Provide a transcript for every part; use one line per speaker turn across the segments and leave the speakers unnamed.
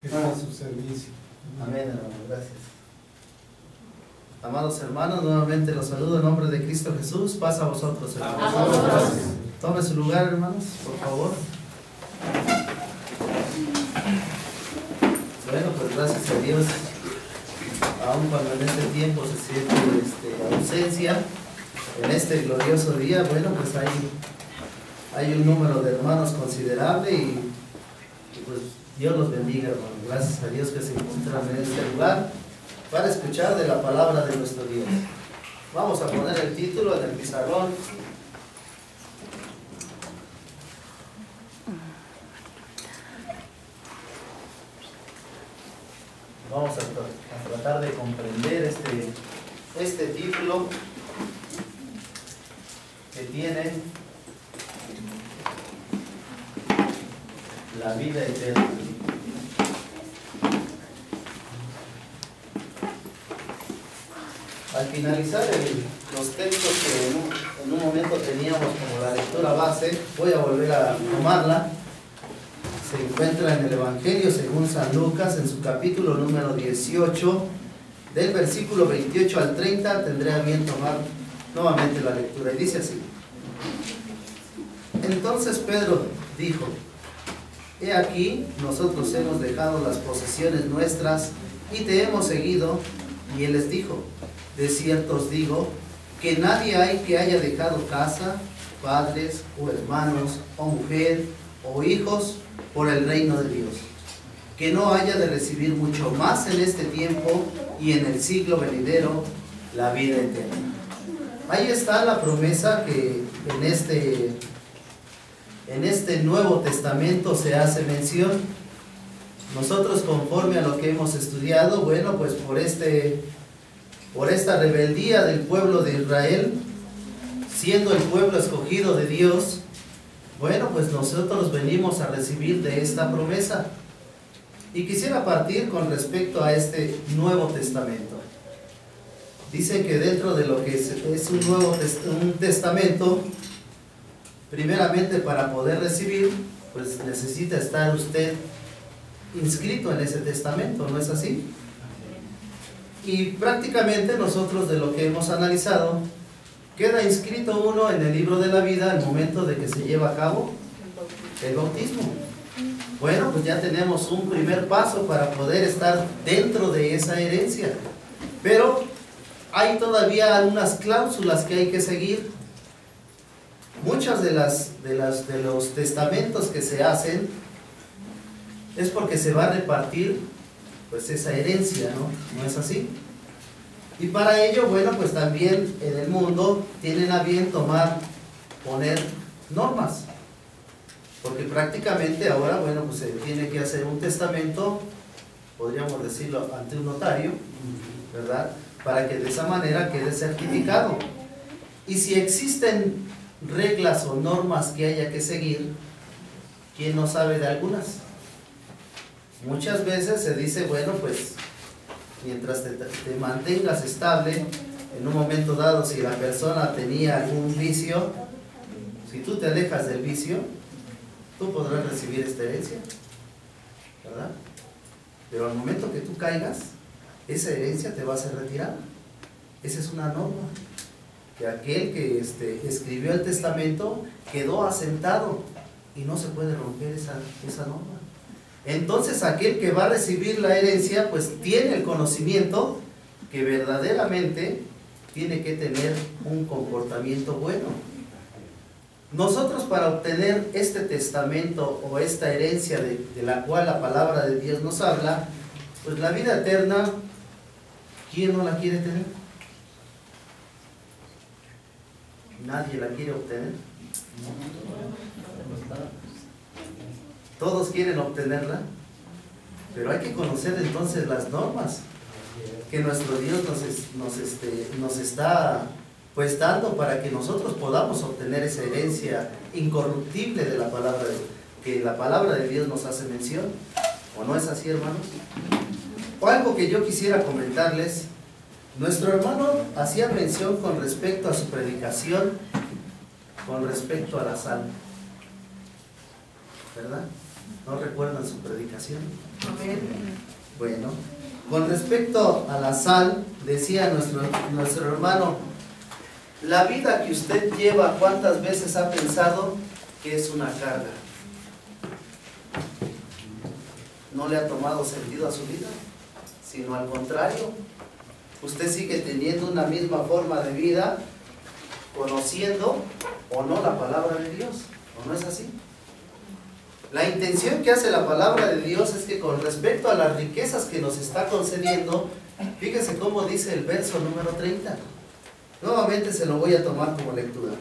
Para su servicio.
Amén, hermano, gracias. Amados hermanos, nuevamente los saludo en nombre de Cristo Jesús. Pasa a vosotros, hermanos. Tome su lugar, hermanos, por favor. Bueno, pues gracias a Dios, aun cuando en este tiempo se siente ausencia, en este glorioso día, bueno, pues hay un número de hermanos considerable y pues Dios los bendiga, hermanos. Gracias a Dios que se encuentran en este lugar para escuchar de la palabra de nuestro Dios. Vamos a poner el título en el pizarrón. Vamos a tratar de comprender este título que tiene la vida eterna. Al finalizar los textos que en un momento teníamos como la lectura base, voy a volver a tomarla. Se encuentra en el Evangelio según San Lucas, en su capítulo número 18, del versículo 28 al 30, tendré a bien tomar nuevamente la lectura. Y dice así: Entonces Pedro dijo: He aquí, nosotros hemos dejado las posesiones nuestras y te hemos seguido. Y él les dijo: De cierto os digo, que nadie hay que haya dejado casa, padres, o hermanos, o mujer, o hijos, por el reino de Dios, que no haya de recibir mucho más en este tiempo y en el siglo venidero la vida eterna. Ahí está la promesa que en este Nuevo Testamento se hace mención. Nosotros, conforme a lo que hemos estudiado, bueno, pues por esta rebeldía del pueblo de Israel, siendo el pueblo escogido de Dios, bueno, pues nosotros venimos a recibir de esta promesa. Y quisiera partir con respecto a este Nuevo Testamento. Dice que dentro de lo que es un testamento, primeramente para poder recibir, pues necesita estar usted inscrito en ese testamento, ¿no es así? Y prácticamente nosotros, de lo que hemos analizado, queda inscrito uno en el libro de la vida al momento de que se lleva a cabo el bautismo. Bueno, pues ya tenemos un primer paso para poder estar dentro de esa herencia. Pero hay todavía algunas cláusulas que hay que seguir. Muchos de los testamentos que se hacen es porque se va a repartir pues esa herencia, ¿no? ¿No es así? Y para ello, bueno, pues también en el mundo tienen a bien poner normas. Porque prácticamente ahora, bueno, pues se tiene que hacer un testamento, podríamos decirlo, ante un notario, ¿verdad? Para que de esa manera quede certificado. Y si existen reglas o normas que haya que seguir, ¿quién no sabe de algunas? Muchas veces se dice, bueno, pues mientras te mantengas estable, en un momento dado, si la persona tenía algún vicio, si tú te alejas del vicio, tú podrás recibir esta herencia, ¿verdad? Pero al momento que tú caigas, esa herencia te va a ser retirada. Esa es una norma, que aquel que escribió el testamento quedó asentado y no se puede romper esa norma. Entonces aquel que va a recibir la herencia pues tiene el conocimiento que verdaderamente tiene que tener un comportamiento bueno. Nosotros, para obtener este testamento o esta herencia de la cual la palabra de Dios nos habla, pues la vida eterna, ¿quién no la quiere tener? Nadie la quiere obtener. Todos quieren obtenerla, pero hay que conocer entonces las normas que nuestro Dios nos está pues dando para que nosotros podamos obtener esa herencia incorruptible de la palabra que la palabra de Dios nos hace mención. ¿O no es así, hermanos? O algo que yo quisiera comentarles: nuestro hermano hacía mención con respecto a su predicación, con respecto a la sal, ¿verdad? ¿No recuerdan su predicación?
Amén.
Bueno, con respecto a la sal, decía nuestro hermano, la vida que usted lleva, ¿cuántas veces ha pensado que es una carga? ¿No le ha tomado sentido a su vida? Sino al contrario, usted sigue teniendo una misma forma de vida, conociendo o no la palabra de Dios, ¿o no es así? La intención que hace la palabra de Dios es que con respecto a las riquezas que nos está concediendo, fíjense cómo dice el verso número 30. Nuevamente se lo voy a tomar como lectura.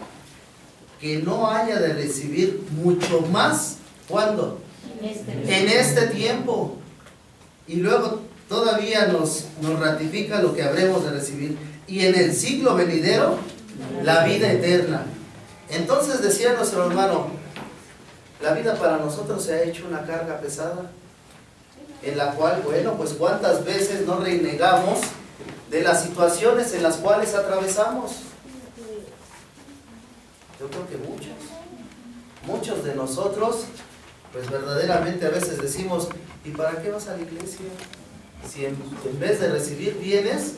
Que no haya de recibir mucho más, ¿cuándo? En este tiempo. Y luego todavía nos ratifica lo que habremos de recibir. Y en el siglo venidero, la vida eterna. Entonces decía nuestro hermano, la vida para nosotros se ha hecho una carga pesada, en la cual, bueno, pues cuántas veces no renegamos de las situaciones en las cuales atravesamos. Yo creo que muchos de nosotros, pues verdaderamente a veces decimos, ¿y para qué vas a la iglesia? Si en vez de recibir bienes,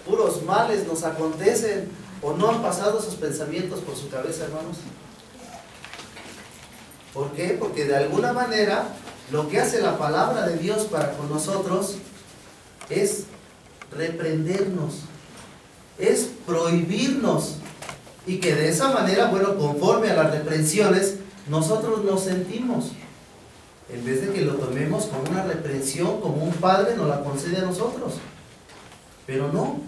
puros males nos acontecen, o no han pasado esos pensamientos por su cabeza, hermanos. ¿Por qué? Porque de alguna manera lo que hace la palabra de Dios para con nosotros es reprendernos, es prohibirnos, y que de esa manera, bueno, conforme a las reprensiones, nosotros nos sentimos, en vez de que lo tomemos como una reprensión, como un padre nos la concede a nosotros. Pero no,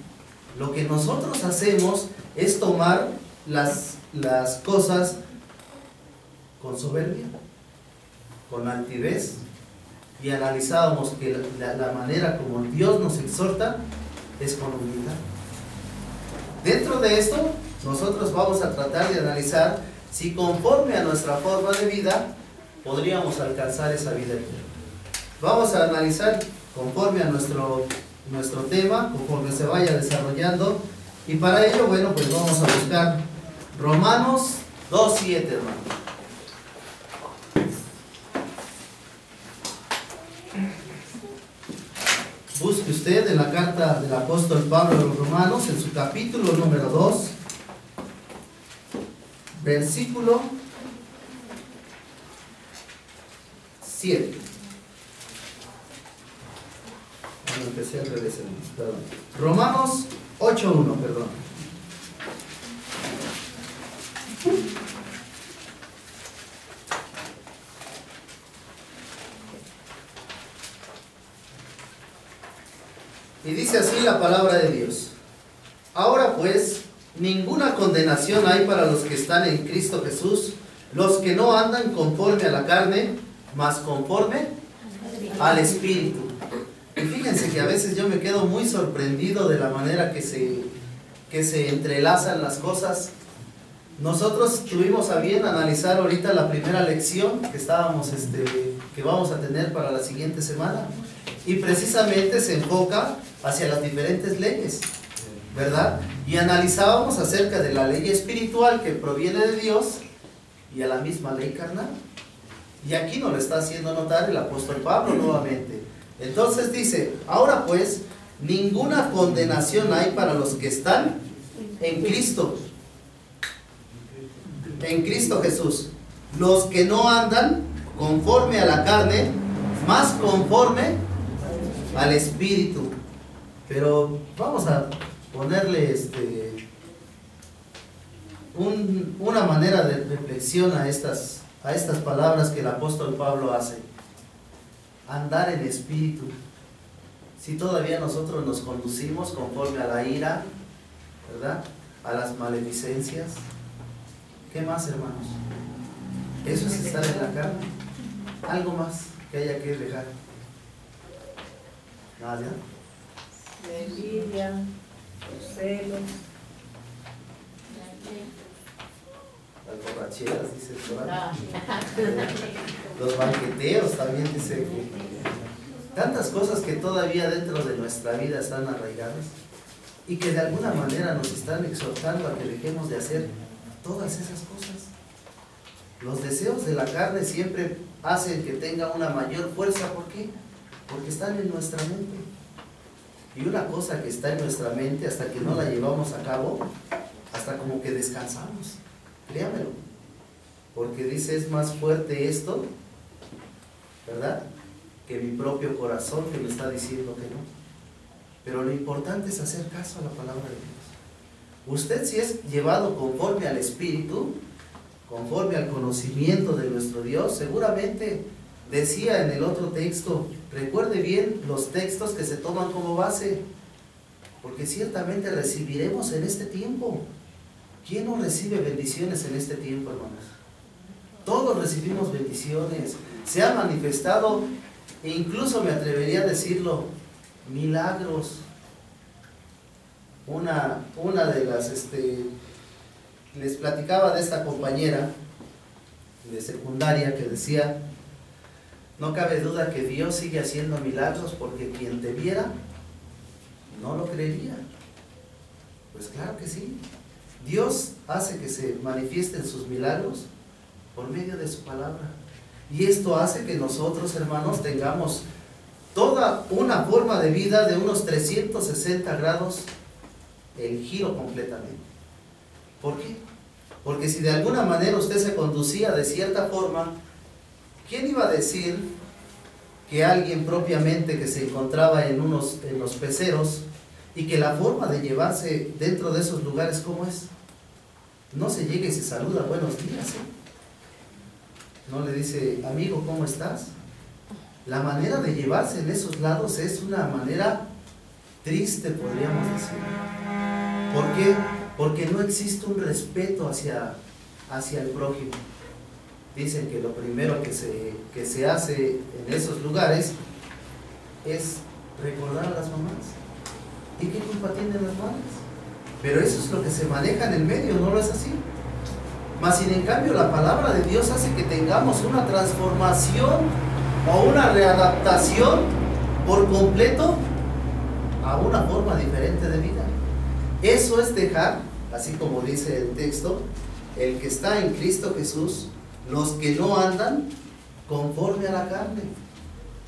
lo que nosotros hacemos es tomar las cosas con soberbia, con altivez, y analizábamos que la manera como Dios nos exhorta es con humildad. Dentro de esto, nosotros vamos a tratar de analizar si conforme a nuestra forma de vida podríamos alcanzar esa vida eterna. Vamos a analizar conforme a nuestro tema, conforme se vaya desarrollando, y para ello, bueno, pues vamos a buscar Romanos 2:7, hermano. Busque usted en la carta del apóstol Pablo a los Romanos, en su capítulo número 2, versículo 7. Bueno, empecé al revés, perdón. Romanos 8:1, perdón. Y dice así la palabra de Dios. Ahora pues, ninguna condenación hay para los que están en Cristo Jesús, los que no andan conforme a la carne, mas conforme al Espíritu. Y fíjense que a veces yo me quedo muy sorprendido de la manera que se entrelazan las cosas. Nosotros tuvimos a bien analizar ahorita la primera lección que vamos a tener para la siguiente semana. Y precisamente se enfoca hacia las diferentes leyes, ¿verdad? Y analizábamos acerca de la ley espiritual que proviene de Dios y a la misma ley carnal. Y aquí nos lo está haciendo notar el apóstol Pablo nuevamente. Entonces dice, ahora pues, ninguna condenación hay para los que están en Cristo Jesús, los que no andan conforme a la carne, más conforme al Espíritu. Pero vamos a ponerle una manera de reflexión a estas palabras que el apóstol Pablo hace. Andar en espíritu. Si todavía nosotros nos conducimos conforme a la ira, ¿verdad?, a las maledicencias, ¿qué más, hermanos? Eso es estar en la carne. Algo más que haya que dejar. Nada.
La envidia, los celos,
las borracheras, dice el Corán. Los banqueteos también dice que tantas cosas que todavía dentro de nuestra vida están arraigadas y que de alguna manera nos están exhortando a que dejemos de hacer todas esas cosas. Los deseos de la carne siempre hacen que tenga una mayor fuerza. ¿Por qué? Porque están en nuestra mente. Y una cosa que está en nuestra mente, hasta que no la llevamos a cabo, hasta como que descansamos. Créamelo. Porque dice, es más fuerte esto, ¿verdad?, que mi propio corazón que me está diciendo que no. Pero lo importante es hacer caso a la palabra de Dios. Usted, si es llevado conforme al Espíritu, conforme al conocimiento de nuestro Dios, seguramente decía en el otro texto, recuerde bien los textos que se toman como base, porque ciertamente recibiremos en este tiempo. ¿Quién no recibe bendiciones en este tiempo, hermanos? Todos recibimos bendiciones. Se ha manifestado, e incluso me atrevería a decirlo, milagros. Una de las, les platicaba de esta compañera de secundaria que decía, no cabe duda que Dios sigue haciendo milagros, porque quien te viera no lo creería. Pues claro que sí. Dios hace que se manifiesten sus milagros por medio de su palabra. Y esto hace que nosotros, hermanos, tengamos toda una forma de vida de unos 360 grados, el giro completamente. ¿Por qué? Porque si de alguna manera usted se conducía de cierta forma, ¿quién iba a decir que alguien propiamente que se encontraba en los peceros, y que la forma de llevarse dentro de esos lugares, ¿cómo es? No se llega y se saluda, buenos días, ¿eh? No le dice, amigo, ¿cómo estás? La manera de llevarse en esos lados es una manera triste, podríamos decir. ¿Por qué? Porque no existe un respeto hacia el prójimo. Dicen que lo primero que se hace en esos lugares es recordar a las mamás. ¿Y qué culpa tienen las madres? Pero eso es lo que se maneja en el medio, ¿no lo es así? Mas sin en cambio la palabra de Dios hace que tengamos una transformación o una readaptación por completo a una forma diferente de vida. Eso es dejar, así como dice el texto, el que está en Cristo Jesús, los que no andan conforme a la carne.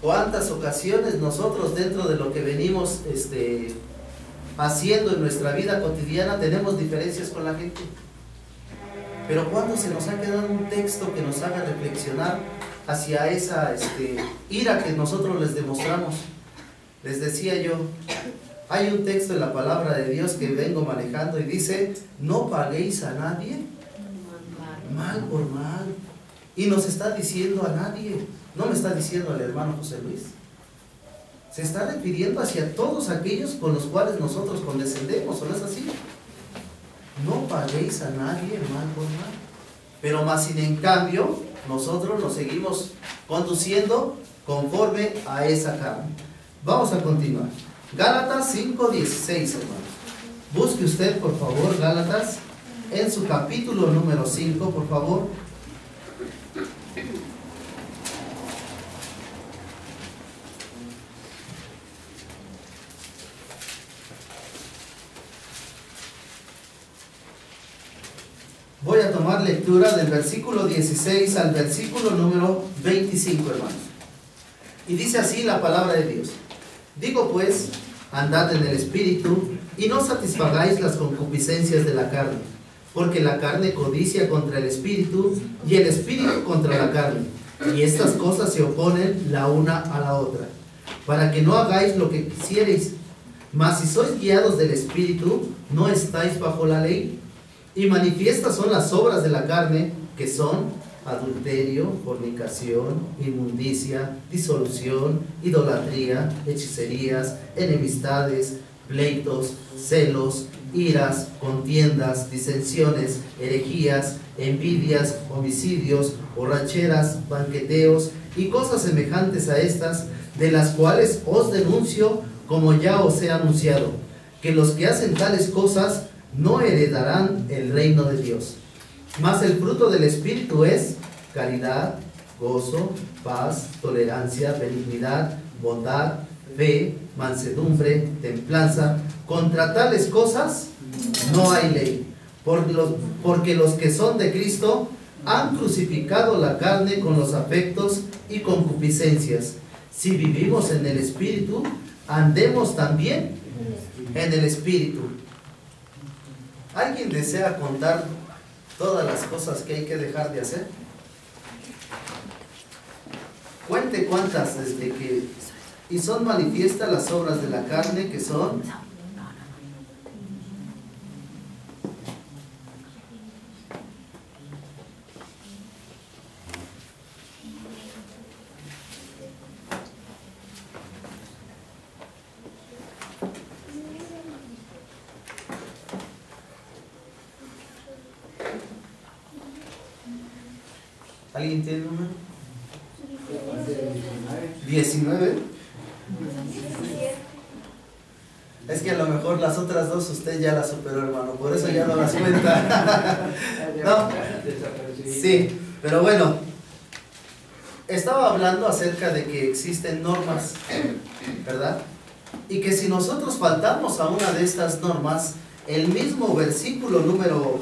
¿Cuántas ocasiones nosotros, dentro de lo que venimos haciendo en nuestra vida cotidiana, tenemos diferencias con la gente? Pero cuando se nos ha quedado un texto que nos haga reflexionar hacia esa ira que nosotros les demostramos. Les decía yo, hay un texto en la palabra de Dios que vengo manejando y dice, no paguéis a nadie mal por mal. Y nos está diciendo a nadie, no me está diciendo al hermano José Luis. Se está refiriendo hacia todos aquellos con los cuales nosotros condescendemos, ¿o no es así? No paguéis a nadie mal por mal. Pero más sin en cambio, nosotros nos seguimos conduciendo conforme a esa carne. Vamos a continuar. Gálatas 5:16, hermanos. Busque usted, por favor, Gálatas, en su capítulo número 5, por favor. Voy a tomar lectura del versículo 16 al versículo número 25, hermanos. Y dice así la palabra de Dios. Digo pues, andad en el Espíritu, y no satisfagáis las concupiscencias de la carne, porque la carne codicia contra el Espíritu, y el Espíritu contra la carne, y estas cosas se oponen la una a la otra, para que no hagáis lo que quisierais. Mas si sois guiados del Espíritu, no estáis bajo la ley. Y manifiestas son las obras de la carne, que son adulterio, fornicación, inmundicia, disolución, idolatría, hechicerías, enemistades, pleitos, celos, iras, contiendas, disensiones, herejías, envidias, homicidios, borracheras, banqueteos y cosas semejantes a estas, de las cuales os denuncio, como ya os he anunciado, que los que hacen tales cosas no heredarán el reino de Dios. Mas el fruto del Espíritu es caridad, gozo, paz, tolerancia, benignidad, bondad, fe, mansedumbre, templanza. Contra tales cosas no hay ley. Porque los que son de Cristo han crucificado la carne con los afectos y concupiscencias. Si vivimos en el Espíritu, andemos también en el Espíritu. ¿Alguien desea contar todas las cosas que hay que dejar de hacer? Cuente cuántas desde que... Y son manifiestas las obras de la carne, que son... ¿Alguien tiene un número? 19. Es que a lo mejor las otras dos usted ya las superó, hermano, por eso ya no las cuenta. No, sí, pero bueno, estaba hablando acerca de que existen normas, ¿verdad? Y que si nosotros faltamos a una de estas normas, el mismo versículo número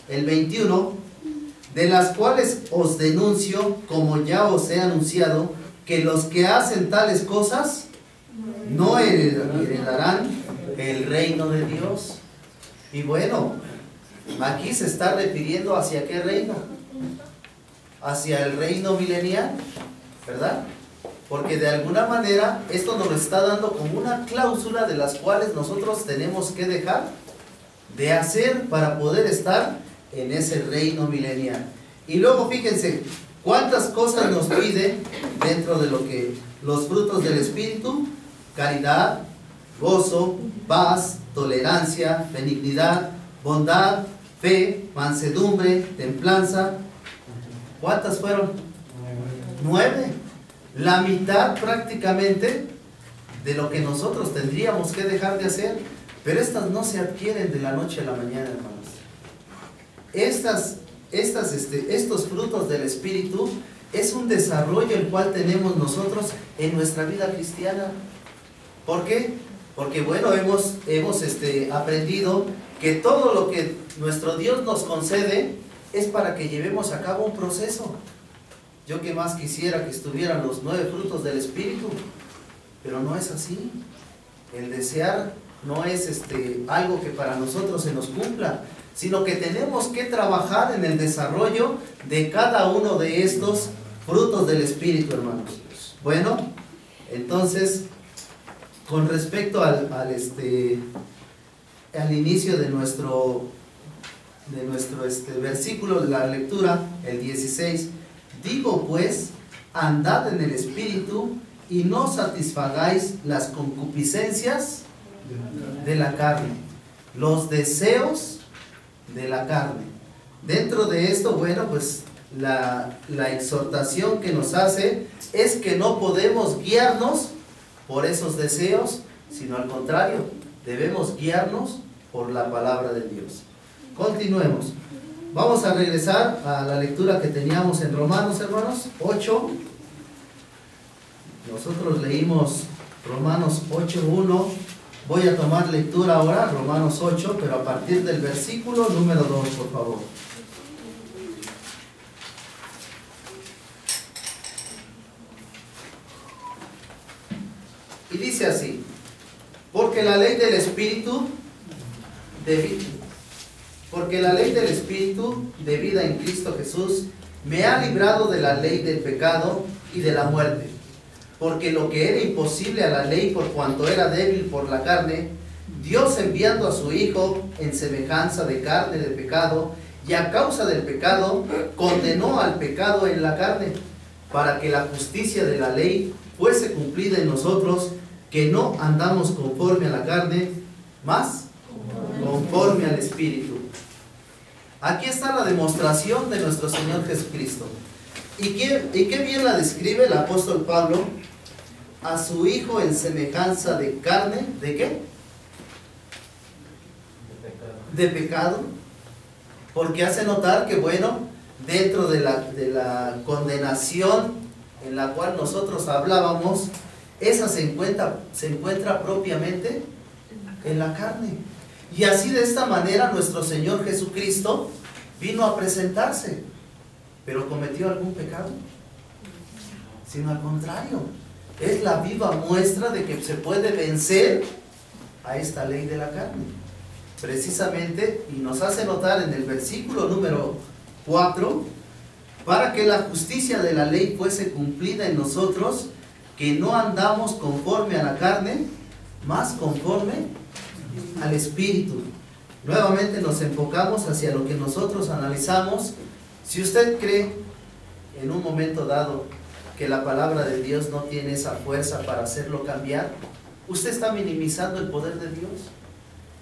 21, de las cuales os denuncio, como ya os he anunciado, que los que hacen tales cosas no heredarán el reino de Dios. Y bueno, aquí se está refiriendo hacia qué reino, hacia el reino milenial, ¿verdad? Porque de alguna manera esto nos lo está dando como una cláusula de las cuales nosotros tenemos que dejar de hacer para poder estar en ese reino milenial. Y luego fíjense cuántas cosas nos pide dentro de lo que los frutos del Espíritu: caridad, gozo, paz, tolerancia, benignidad, bondad, fe, mansedumbre, templanza. ¿Cuántas fueron? 9. La mitad prácticamente de lo que nosotros tendríamos que dejar de hacer, pero estas no se adquieren de la noche a la mañana, hermanos. Estos frutos del Espíritu es un desarrollo el cual tenemos nosotros en nuestra vida cristiana. ¿Por qué? Porque bueno, hemos aprendido que todo lo que nuestro Dios nos concede es para que llevemos a cabo un proceso. Yo que más quisiera que estuvieran los 9 frutos del Espíritu, pero no es así. El desear no es algo que para nosotros se nos cumpla, sino que tenemos que trabajar en el desarrollo de cada uno de estos frutos del Espíritu, hermanos. Bueno, entonces, con respecto al inicio de nuestro versículo de la lectura, el 16, digo pues, andad en el Espíritu y no satisfagáis las concupiscencias de la carne, los deseos de la carne. Dentro de esto, bueno, pues la exhortación que nos hace es que no podemos guiarnos por esos deseos, sino al contrario, debemos guiarnos por la palabra de Dios. Continuemos. Vamos a regresar a la lectura que teníamos en Romanos, hermanos, 8. Nosotros leímos Romanos 8:1. Voy a tomar lectura ahora, Romanos 8, pero a partir del versículo número 2, por favor. Y dice así: porque la ley del Espíritu de vida en Cristo Jesús me ha librado de la ley del pecado y de la muerte. Porque lo que era imposible a la ley por cuanto era débil por la carne, Dios enviando a su Hijo en semejanza de carne de pecado, y a causa del pecado, condenó al pecado en la carne, para que la justicia de la ley fuese cumplida en nosotros, que no andamos conforme a la carne, mas conforme al Espíritu. Aquí está la demostración de nuestro Señor Jesucristo. ¿Y qué bien la describe el apóstol Pablo? A su Hijo en semejanza de carne, ¿de qué? De pecado. Porque hace notar que, bueno, dentro de la condenación en la cual nosotros hablábamos, esa se encuentra propiamente en la carne. Y así de esta manera nuestro Señor Jesucristo vino a presentarse. ¿Pero cometió algún pecado? Sino al contrario. Es la viva muestra de que se puede vencer a esta ley de la carne. Precisamente, y nos hace notar en el versículo número 4, para que la justicia de la ley fuese cumplida en nosotros, que no andamos conforme a la carne, más conforme al Espíritu. Nuevamente nos enfocamos hacia lo que nosotros analizamos. Si usted cree en un momento dado que la palabra de Dios no tiene esa fuerza para hacerlo cambiar, usted está minimizando el poder de Dios.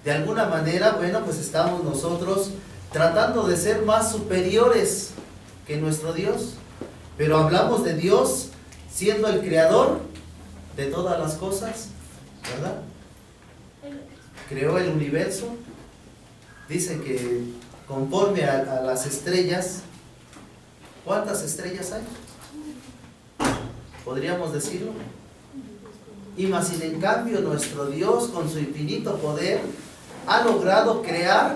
De alguna manera, bueno, pues estamos nosotros tratando de ser más superiores que nuestro Dios. Pero hablamos de Dios siendo el creador de todas las cosas, ¿verdad? Creó el universo. Dice que conforme a las estrellas, ¿cuántas estrellas hay? ¿Podríamos decirlo? Y más sin en cambio nuestro Dios con su infinito poder ha logrado crear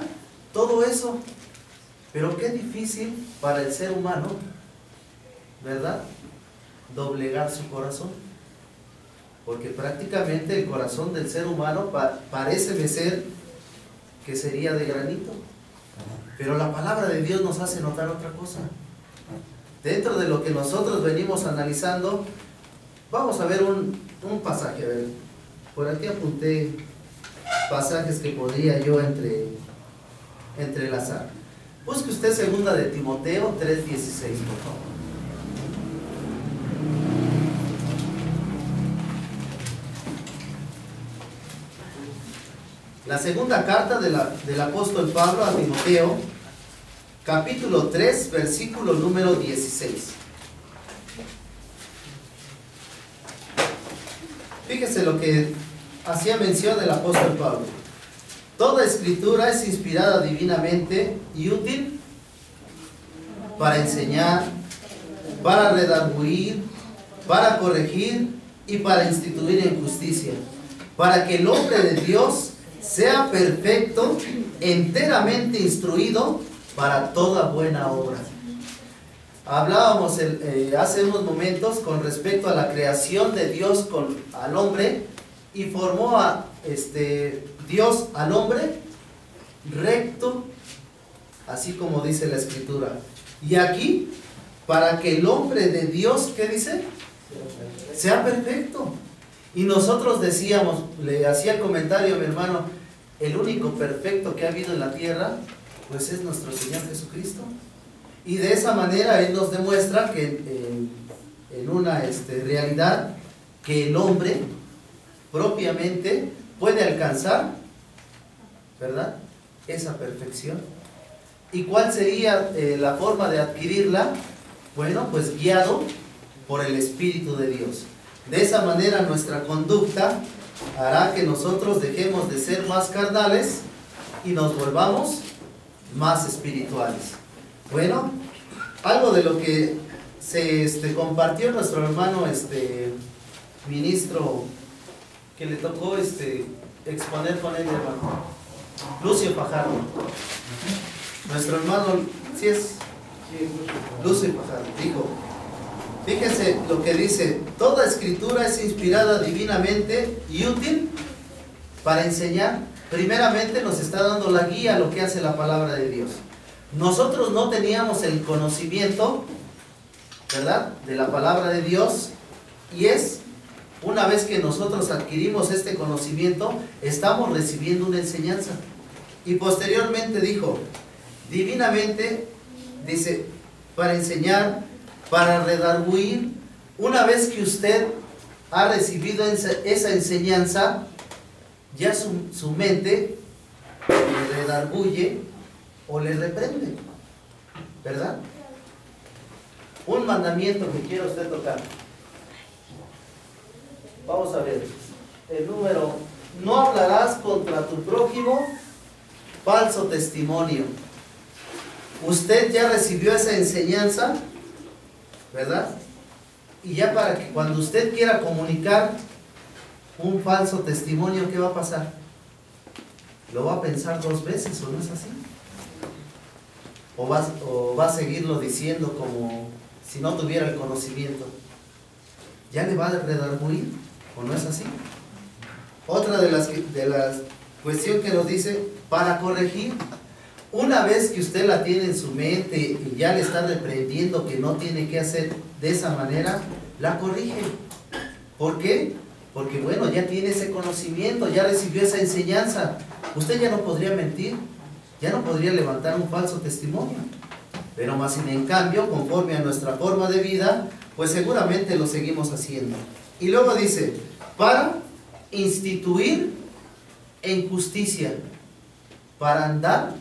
todo eso. Pero qué difícil para el ser humano, ¿verdad? Doblegar su corazón. Porque prácticamente el corazón del ser humano parece ser que sería de granito. Pero la palabra de Dios nos hace notar otra cosa. Dentro de lo que nosotros venimos analizando, vamos a ver un pasaje. A ver, por aquí apunté pasajes que podría yo entrelazar. Busque usted segunda de Timoteo 3:16, por favor. La segunda carta del apóstol Pablo a Timoteo, capítulo 3, versículo número 16. Fíjese lo que hacía mención el apóstol Pablo. Toda escritura es inspirada divinamente y útil para enseñar, para redarguir, para corregir y para instituir en justicia, para que el hombre de Dios sea perfecto, enteramente instruido para toda buena obra. Hablábamos hace unos momentos con respecto a la creación de Dios al hombre, y formó Dios al hombre recto, así como dice la Escritura. Y aquí, para que el hombre de Dios, ¿qué dice? Sea perfecto. Y nosotros decíamos, le hacía el comentario a mi hermano, el único perfecto que ha habido en la tierra, pues es nuestro Señor Jesucristo. Y de esa manera Él nos demuestra que en una realidad, que el hombre propiamente puede alcanzar, ¿verdad?, esa perfección. ¿Y cuál sería la forma de adquirirla? Bueno, pues guiado por el Espíritu de Dios. De esa manera nuestra conducta hará que nosotros dejemos de ser más carnales y nos volvamos más espirituales. Bueno, algo de lo que se compartió nuestro hermano ministro, que le tocó exponer con él, hermano Lucio Fajardo. Nuestro hermano, ¿sí es? Lucio Fajardo dijo, fíjense lo que dice: toda escritura es inspirada divinamente y útil para enseñar. Primeramente nos está dando la guía a lo que hace la palabra de Dios. Nosotros no teníamos el conocimiento, ¿verdad?, de la palabra de Dios, y una vez que nosotros adquirimos este conocimiento, estamos recibiendo una enseñanza. Y posteriormente dijo, divinamente, dice, para enseñar, para redarguir. Una vez que usted ha recibido esa enseñanza, ya su mente le redarguye o le reprende, ¿verdad? Un mandamiento que quiere usted tocar. Vamos a ver, el número: no hablarás contra tu prójimo falso testimonio. Usted ya recibió esa enseñanza, ¿verdad? Y ya para que cuando usted quiera comunicar un falso testimonio, ¿qué va a pasar? lo va a pensar 2 veces, ¿o no es así? O va a seguirlo diciendo como si no tuviera el conocimiento. ¿Ya le va a redarguir? ¿O no es así? Otra de las cuestiones que nos dice, para corregir. Una vez que usted la tiene en su mente y ya le está reprendiendo que no tiene que hacer de esa manera, la corrige. ¿Por qué? Porque bueno, ya tiene ese conocimiento, ya recibió esa enseñanza. Usted ya no podría mentir, ya no podría levantar un falso testimonio. Pero más sin en cambio, conforme a nuestra forma de vida, pues seguramente lo seguimos haciendo. Y luego dice, para instituir en justicia, para andar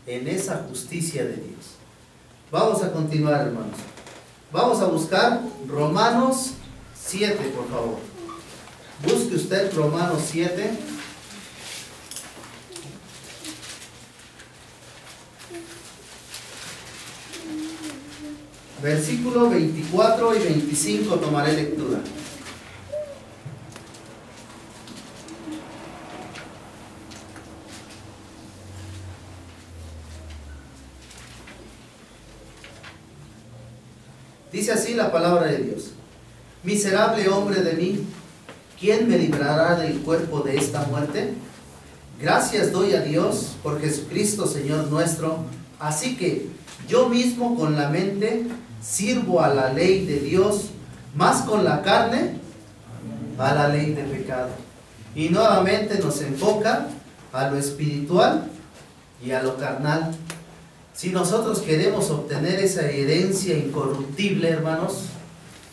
en esa justicia de Dios. Vamos a continuar, hermanos. Vamos a buscar Romanos 7, por favor. Busque usted Romanos 7. Versículo 24 y 25 tomaré lectura. Dice así la palabra de Dios. Miserable hombre de mí, ¿quién me librará del cuerpo de esta muerte? Gracias doy a Dios por Jesucristo Señor nuestro. Así que yo mismo con la mente sirvo a la ley de Dios, más con la carne a la ley de pecado. Y nuevamente nos enfoca a lo espiritual y a lo carnal. Si nosotros queremos obtener esa herencia incorruptible, hermanos,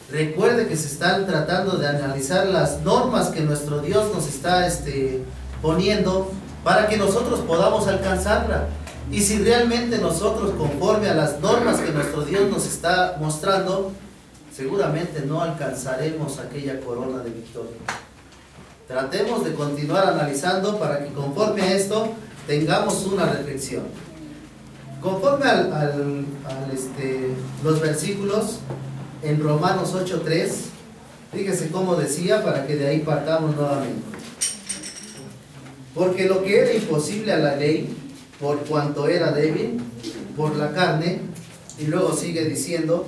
recuerde que se están tratando de analizar las normas que nuestro Dios nos está poniendo para que nosotros podamos alcanzarla. Y si realmente nosotros, conforme a las normas que nuestro Dios nos está mostrando, seguramente no alcanzaremos aquella corona de victoria. Tratemos de continuar analizando para que conforme a esto tengamos una reflexión. Conforme los versículos en Romanos 8:3, fíjese cómo decía para que de ahí partamos nuevamente. Porque lo que era imposible a la ley, por cuanto era débil, por la carne, y luego sigue diciendo,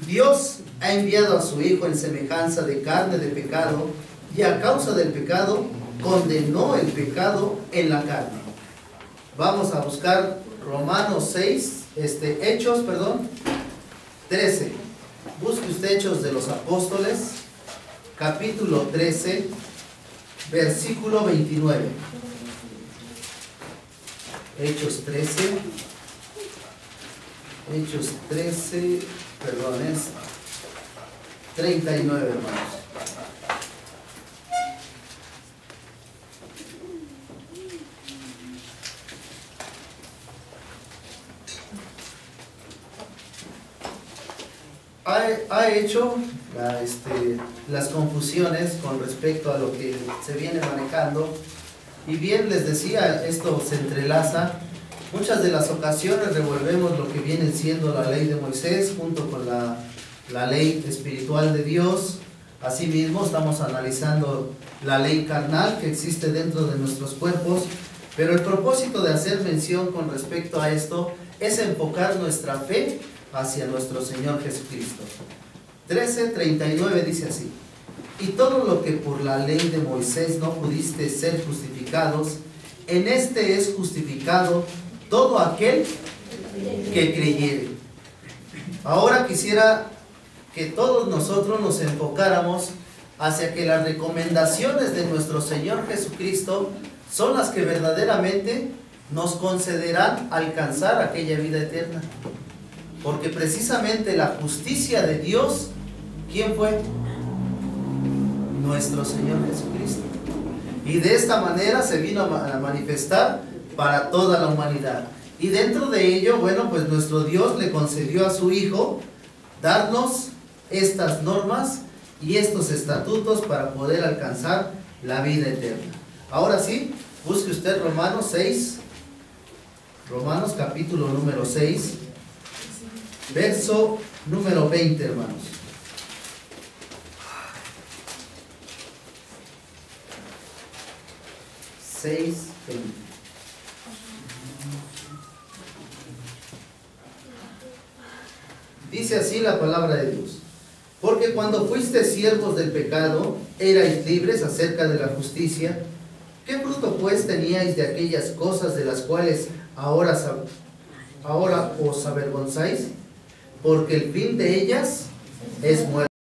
Dios ha enviado a su Hijo en semejanza de carne de pecado, y a causa del pecado condenó el pecado en la carne. Vamos a buscar Romanos 13. Busque usted Hechos de los Apóstoles, capítulo 13, versículo 29. Hechos 13, es 39, hermanos. Ha hecho las confusiones con respecto a lo que se viene manejando, y bien les decía, esto se entrelaza. Muchas de las ocasiones revolvemos lo que viene siendo la ley de Moisés junto con la ley espiritual de Dios. Asimismo estamos analizando la ley carnal que existe dentro de nuestros cuerpos, pero el propósito de hacer mención con respecto a esto es enfocar nuestra fe hacia nuestro Señor Jesucristo. 13:39 dice así: y todo lo que por la ley de Moisés no pudiste ser justificados, en este es justificado todo aquel que creyere. Ahora quisiera que todos nosotros nos enfocáramos hacia que las recomendaciones de nuestro Señor Jesucristo son las que verdaderamente nos concederán alcanzar aquella vida eterna. Porque precisamente la justicia de Dios, ¿quién fue? Nuestro Señor Jesucristo. Y de esta manera se vino a manifestar para toda la humanidad. Y dentro de ello, bueno, pues nuestro Dios le concedió a su Hijo darnos estas normas y estos estatutos para poder alcanzar la vida eterna. Ahora sí, busque usted Romanos 6, Romanos capítulo número 6, verso número 20, hermanos. 6, 20. Dice así la palabra de Dios. Porque cuando fuisteis siervos del pecado, erais libres acerca de la justicia. ¿Qué fruto pues teníais de aquellas cosas de las cuales ahora os avergonzáis? Porque el fin de ellas es muerte.